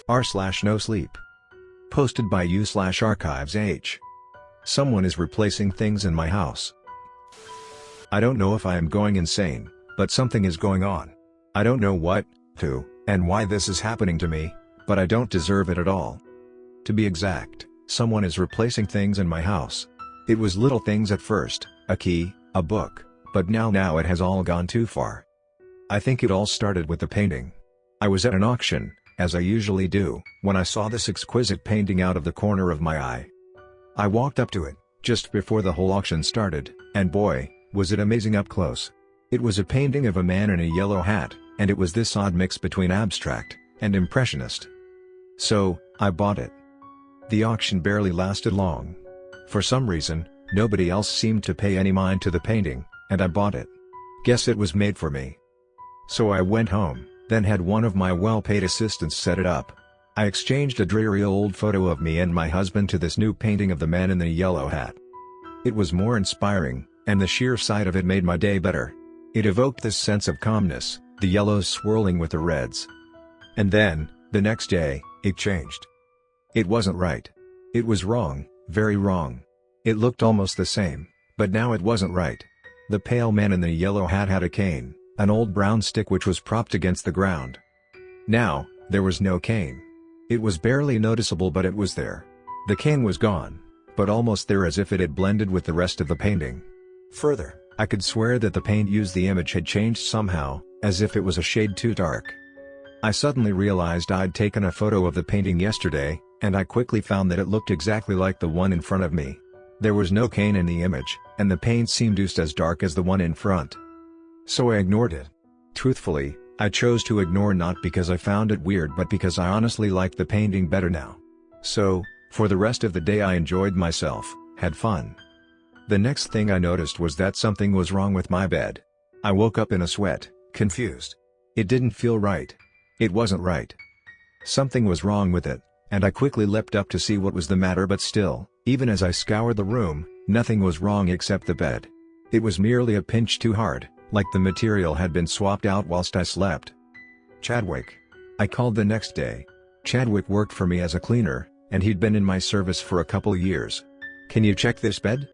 r/NoSleep. Posted by u/archives-h. Someone is replacing things in my house. I don't know if I am going insane, but something is going on. I don't know what, who, and why this is happening to me, but I don't deserve it at all. To be exact, someone is replacing things in my house. It was little things at first, a key, a book, but now it has all gone too far. I think it all started with the painting. I was at an auction, as I usually do, when I saw this exquisite painting out of the corner of my eye. I walked up to it, just before the whole auction started, and boy, was it amazing up close. It was a painting of a man in a yellow hat, and it was this odd mix between abstract and impressionist. So, I bought it. The auction barely lasted long. For some reason, nobody else seemed to pay any mind to the painting, and I bought it. Guess it was made for me. So I went home, then had one of my well-paid assistants set it up. I exchanged a dreary old photo of me and my husband to this new painting of the man in the yellow hat. It was more inspiring, and the sheer sight of it made my day better. It evoked this sense of calmness, the yellows swirling with the reds. And then, the next day, it changed. It wasn't right. It was wrong, very wrong. It looked almost the same, but now it wasn't right. The pale man in the yellow hat had a cane, an old brown stick which was propped against the ground. Now, there was no cane. It was barely noticeable, but it was there. The cane was gone, but almost there, as if it had blended with the rest of the painting. Further, I could swear that the paint used the image had changed somehow, as if it was a shade too dark. I suddenly realized I'd taken a photo of the painting yesterday, and I quickly found that it looked exactly like the one in front of me. There was no cane in the image, and the paint seemed just as dark as the one in front. So I ignored it. Truthfully, I chose to ignore, not because I found it weird, but because I honestly liked the painting better now. So, for the rest of the day I enjoyed myself, had fun. The next thing I noticed was that something was wrong with my bed. I woke up in a sweat, confused. It didn't feel right. It wasn't right. Something was wrong with it, and I quickly leapt up to see what was the matter, but still, even as I scoured the room, nothing was wrong except the bed. It was merely a pinch too hard, like the material had been swapped out whilst I slept. Chadwick. I called the next day. Chadwick worked for me as a cleaner, and he'd been in my service for a couple years. "Can you check this bed?"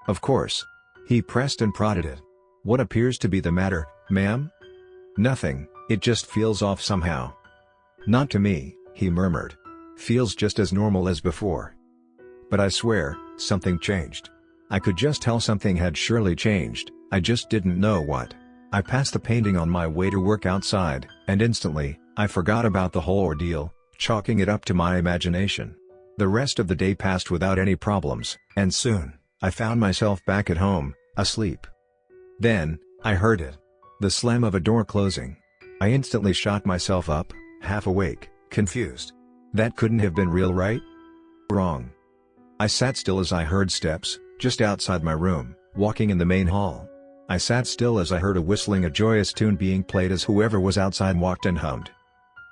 "Of course." He pressed and prodded it. "What appears to be the matter, ma'am?" "Nothing, it just feels off somehow." "Not to me," he murmured. "Feels just as normal as before." But I swear, something changed. I could just tell something had surely changed, I just didn't know what. I passed the painting on my way to work outside, and instantly, I forgot about the whole ordeal, chalking it up to my imagination. The rest of the day passed without any problems, and soon, I found myself back at home, asleep. Then, I heard it. The slam of a door closing. I instantly shot myself up, half awake, confused. That couldn't have been real, right? Wrong. I sat still as I heard steps, just outside my room, walking in the main hall. I sat still as I heard a whistling, a joyous tune being played as whoever was outside walked and hummed.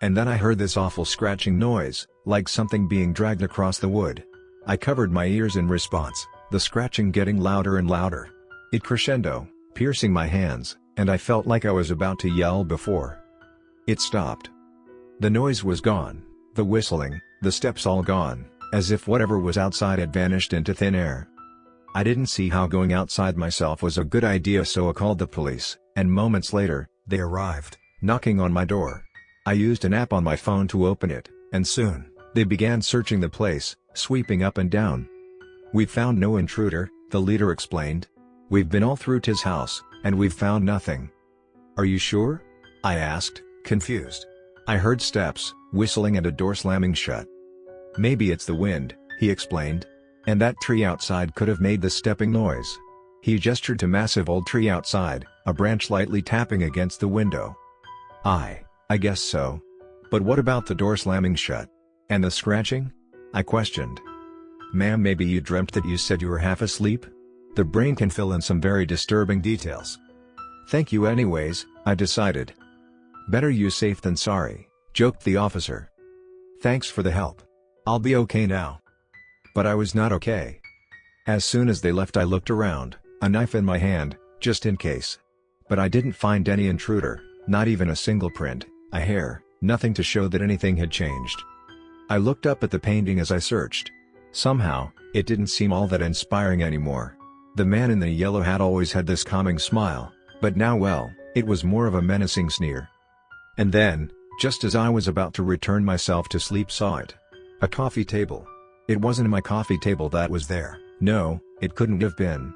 And then I heard this awful scratching noise, like something being dragged across the wood. I covered my ears in response, the scratching getting louder and louder. It crescendo, piercing my hands, and I felt like I was about to yell before it stopped. The noise was gone, the whistling, the steps all gone, as if whatever was outside had vanished into thin air. I didn't see how going outside myself was a good idea, so I called the police, and moments later, they arrived, knocking on my door. I used an app on my phone to open it, and soon, they began searching the place, sweeping up and down. "We've found no intruder," the leader explained. "We've been all through his house, and we've found nothing." "Are you sure?" I asked, confused. I heard steps, whistling, and a door slamming shut. "Maybe it's the wind," he explained. "And that tree outside could have made the stepping noise." He gestured to massive old tree outside, a branch lightly tapping against the window. I guess so. But what about the door slamming shut? And the scratching?" I questioned. "Ma'am, maybe you dreamt that you said you were half asleep? The brain can fill in some very disturbing details." "Thank you anyways," I decided. "Better you safe than sorry," joked the officer. "Thanks for the help. I'll be okay now." But I was not okay. As soon as they left, I looked around, a knife in my hand, just in case. But I didn't find any intruder, not even a single print, a hair, nothing to show that anything had changed. I looked up at the painting as I searched. Somehow, it didn't seem all that inspiring anymore. The man in the yellow hat always had this calming smile, but now well, it was more of a menacing sneer. And then, just as I was about to return myself to sleep, saw it. A coffee table. It wasn't my coffee table that was there, no, it couldn't have been.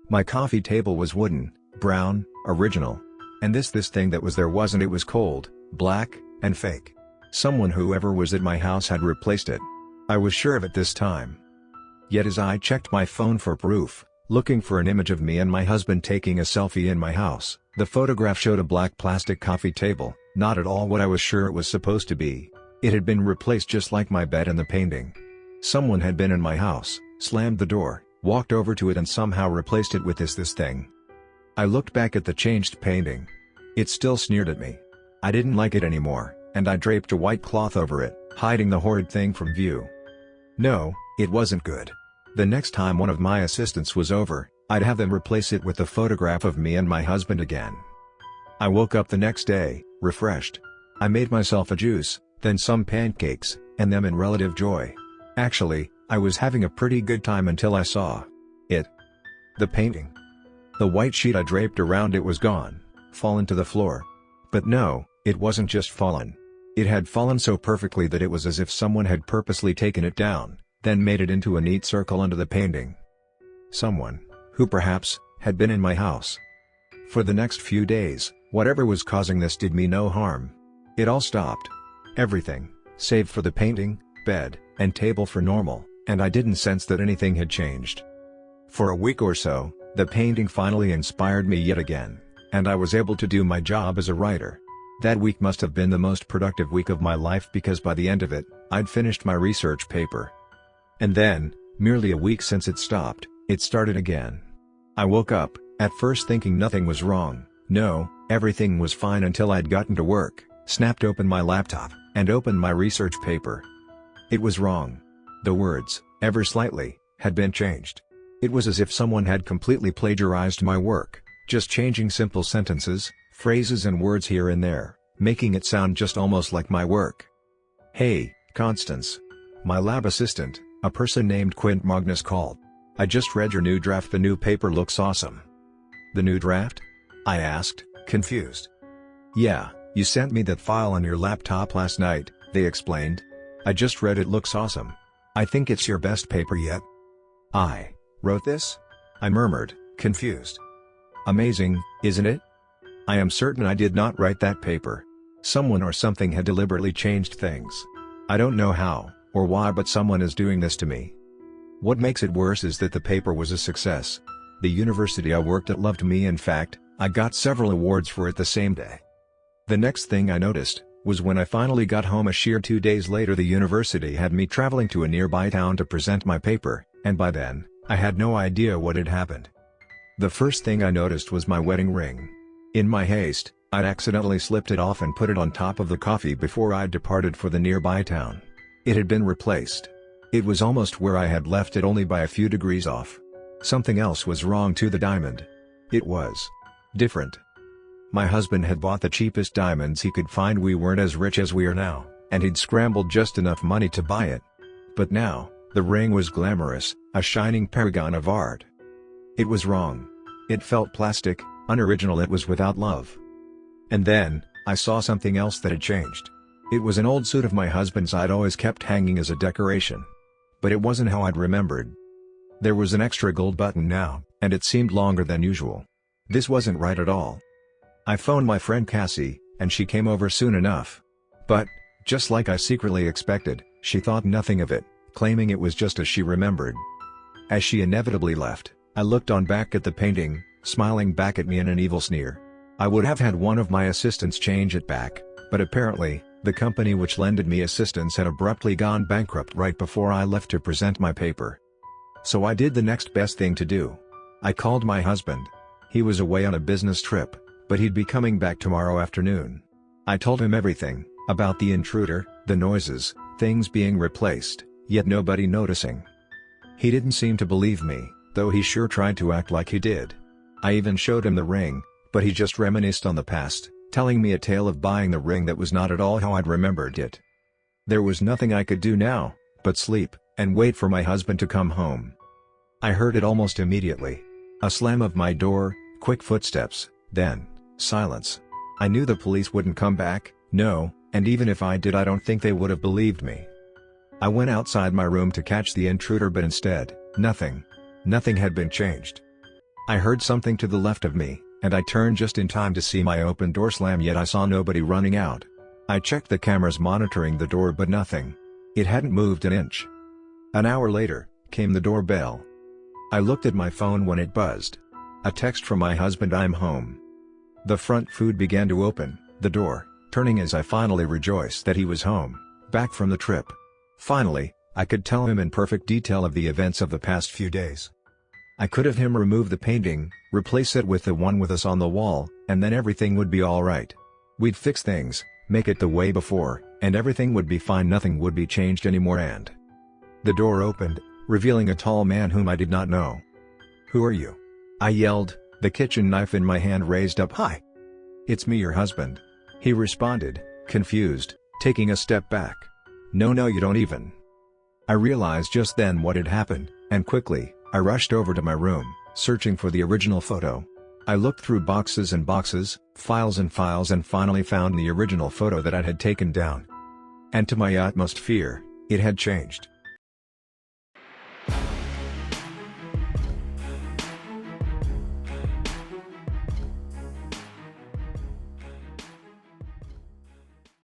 My coffee table was wooden, brown, original. And this thing that was there wasn't. It was cold, black, and fake. Someone, whoever was at my house, had replaced it. I was sure of it this time. Yet as I checked my phone for proof, looking for an image of me and my husband taking a selfie in my house, the photograph showed a black plastic coffee table, not at all what I was sure it was supposed to be. It had been replaced just like my bed and the painting. Someone had been in my house, slammed the door, walked over to it and somehow replaced it with this thing. I looked back at the changed painting. It still sneered at me. I didn't like it anymore, and I draped a white cloth over it, hiding the horrid thing from view. No, it wasn't good. The next time one of my assistants was over, I'd have them replace it with a photograph of me and my husband again. I woke up the next day, refreshed. I made myself a juice, then some pancakes, and them in relative joy. Actually, I was having a pretty good time until I saw it. The painting. The white sheet I draped around it was gone, fallen to the floor. But no, it wasn't just fallen. It had fallen so perfectly that it was as if someone had purposely taken it down, then made it into a neat circle under the painting. Someone, who perhaps, had been in my house. For the next few days, whatever was causing this did me no harm. It all stopped. Everything, save for the painting, bed, and table for normal, and I didn't sense that anything had changed. For a week or so, the painting finally inspired me yet again, and I was able to do my job as a writer. That week must have been the most productive week of my life because by the end of it, I'd finished my research paper. And then, merely a week since it stopped, it started again. I woke up, at first thinking nothing was wrong. No, everything was fine until I'd gotten to work, snapped open my laptop, and opened my research paper. It was wrong. The words, ever slightly, had been changed. It was as if someone had completely plagiarized my work, just changing simple sentences, phrases and words here and there, making it sound just almost like my work. "Hey, Constance." My lab assistant, a person named Quint Magnus, called. "I just read your new draft. The new paper looks awesome." "The new draft?" I asked, confused. "Yeah, you sent me that file on your laptop last night," they explained. "I just read it. Looks awesome. I think it's your best paper yet." "I wrote this?" I murmured, confused. "Amazing, isn't it? I am certain I did not write that paper. Someone or something had deliberately changed things. I don't know how, or why, but someone is doing this to me. What makes it worse is that the paper was a success. The university I worked at loved me. In fact, I got several awards for it the same day. The next thing I noticed was when I finally got home a sheer 2 days later, the university had me traveling to a nearby town to present my paper, and by then, I had no idea what had happened. The first thing I noticed was my wedding ring. In my haste, I'd accidentally slipped it off and put it on top of the coffee before I departed for the nearby town. It had been replaced. It was almost where I had left it, only by a few degrees off. Something else was wrong too. The diamond. It was different. My husband had bought the cheapest diamonds he could find. We weren't as rich as we are now, and he'd scrambled just enough money to buy it. But now, the ring was glamorous, a shining paragon of art. It was wrong. It felt plastic, unoriginal. It was without love. And then, I saw something else that had changed. It was an old suit of my husband's I'd always kept hanging as a decoration. But it wasn't how I'd remembered. There was an extra gold button now, and it seemed longer than usual. This wasn't right at all. I phoned my friend Cassie, and she came over soon enough. But, just like I secretly expected, she thought nothing of it, claiming it was just as she remembered. As she inevitably left, I looked on back at the painting, smiling back at me in an evil sneer. I would have had one of my assistants change it back, but apparently, the company which lended me assistance had abruptly gone bankrupt right before I left to present my paper. So I did the next best thing to do. I called my husband. He was away on a business trip, but he'd be coming back tomorrow afternoon. I told him everything, about the intruder, the noises, things being replaced, yet nobody noticing. He didn't seem to believe me, though he sure tried to act like he did. I even showed him the ring, but he just reminisced on the past, telling me a tale of buying the ring that was not at all how I'd remembered it. There was nothing I could do now, but sleep, and wait for my husband to come home. I heard it almost immediately. A slam of my door, quick footsteps, then, silence. I knew the police wouldn't come back, no, and even if I did I don't think they would have believed me. I went outside my room to catch the intruder but instead, nothing. Nothing had been changed. I heard something to the left of me, and I turned just in time to see my open door slam, yet I saw nobody running out. I checked the cameras monitoring the door but nothing. It hadn't moved an inch. An hour later, came the doorbell. I looked at my phone when it buzzed. A text from my husband, "I'm home." The front food began to open, the door, turning as I finally rejoiced that he was home, back from the trip. Finally, I could tell him in perfect detail of the events of the past few days. I could have him remove the painting, replace it with the one with us on the wall, and then everything would be alright. We'd fix things, make it the way before, and everything would be fine, nothing would be changed anymore. And the door opened, revealing a tall man whom I did not know. "Who are you?" I yelled, the kitchen knife in my hand raised up high. "It's me, your husband," he responded, confused, taking a step back. No, you don't even." I realized just then what had happened, and quickly, I rushed over to my room, searching for the original photo. I looked through boxes and boxes, files and files, and finally found the original photo that I had taken down. And to my utmost fear, it had changed.